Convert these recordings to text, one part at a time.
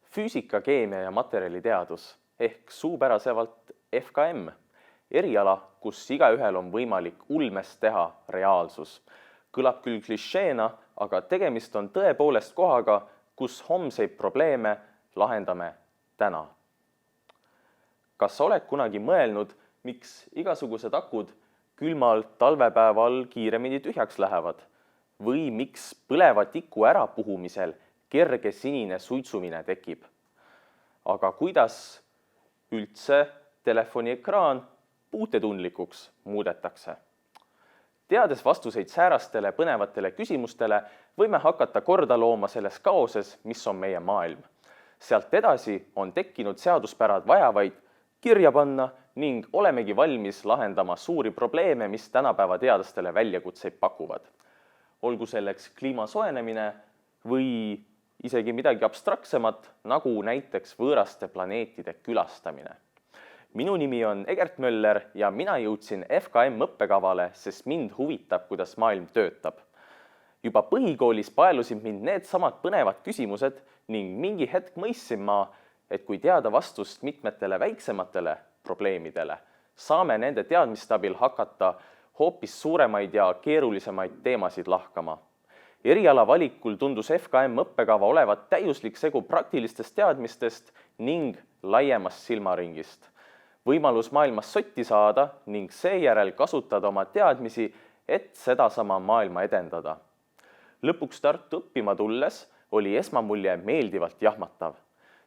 Füüsika, keemia ja materjaliteadus ehk suupärasemalt FKM, eriala, kus igaühel on võimalik ulmest teha reaalsus. Kõlab küll klišeena, aga tegemist on tõepoolest kohaga, kus homseid probleeme lahendame täna. Kas sa oled kunagi mõelnud, miks igasugused akud külmal talvepäeval kiiremini tühjaks lähevad? Või miks põleva tiku ärapuhumisel kerge sinine suitsumine tekib? Aga kuidas üldse telefoni ekraan puutetundlikuks muudetakse? Teades vastuseid säärastele põnevatele küsimustele, võime hakata korda looma selles kaoses, mis on meie maailm. Sealt edasi on tekkinud seaduspärad vajavaid kirja panna ning olemegi valmis lahendama suuri probleeme, mis tänapäeva teadlastele väljakutseid pakuvad. Olgu selleks kliima soojenemine või isegi midagi abstraktsemat, nagu näiteks võõraste planeetide külastamine. Minu nimi on Egert Möller ja mina jõudsin FKM õppekavale, sest mind huvitab, kuidas maailm töötab. Juba põhikoolis paelusid mind need samad põnevad küsimused ning mingi hetk mõistsin ma, et kui teada vastust mitmetele väiksematele probleemidele, saame nende teadmiste abil hakata hoopis suuremaid ja keerulisemaid teemasid lahkama. Eriala valikul tundus FKM õppekava olevat täiuslik segu praktilistest teadmistest ning laiemast silmaringist. Võimalus maailmas sotti saada ning seejärel kasutada oma teadmisi, et sedasama maailma edendada. Lõpuks Tartu õppima tulles oli esmamulje meeldivalt jahmatav.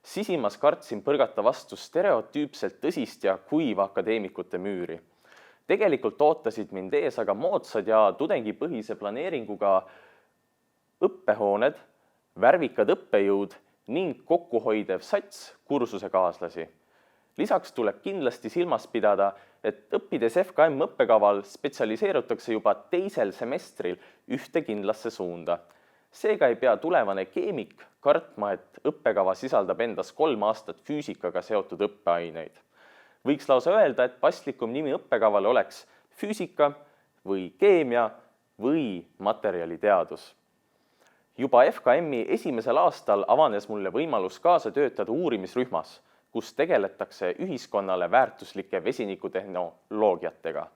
Sisimas kartsin põrgata vastu stereotüüpselt tõsist ja kuiva akadeemikute müüri. Tegelikult ootasid mind ees aga moodsad ja tudengipõhise planeeringuga õppehooned, värvikad õppejõud ning kokkuhoidev sats kursusekaaslasi. Lisaks tuleb kindlasti silmas pidada, et õppides FKM õppekaval spetsialiseerutakse juba teisel semestril ühte kindlasse suunda. Seega ei pea tulevane keemik kartma, et õppekava sisaldab endas 3 aastat füüsikaga seotud õppeaineid. Võiks lausa öelda, et paslikum nimi õppekavale oleks füüsika või keemia või materjaliteadus. Juba FKM-i esimesel aastal avanes mulle võimalus kaasa töötada uurimisrühmas, kus tegeletakse ühiskonnale väärtuslike vesinikutehnoloogiatega.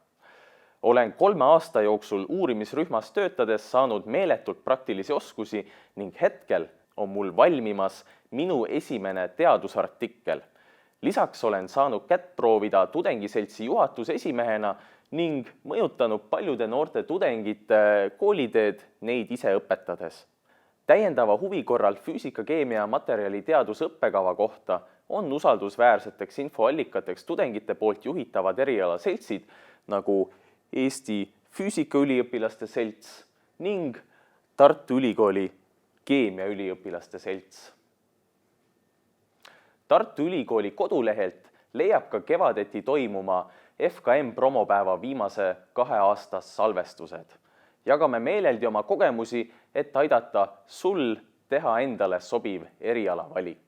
Olen 3 aasta jooksul uurimisrühmas töötades saanud meeletult praktilisi oskusi ning hetkel on mul valmimas minu esimene teadusartikkel. Lisaks olen saanud kätt proovida tudengiseltsi juhatuse esimehena ning mõjutanud paljude noorte tudengite kooliteed neid ise õpetades. Täiendava huvi korral füüsika, keemia ja materjaliteadus õppekava kohta on usaldusväärseteks infoallikateks tudengite poolt juhitavad erialaseltsid nagu Eesti Füüsikaüliõpilaste Selts ning Tartu Ülikooli Keemiaüliõpilaste Selts. Tartu Ülikooli kodulehelt leiab ka kevadeti toimuma FKM promopäeva viimase 2 aasta salvestused. Jagame meeleldi oma kogemusi, et aidata sul teha endale sobiv erialavalik.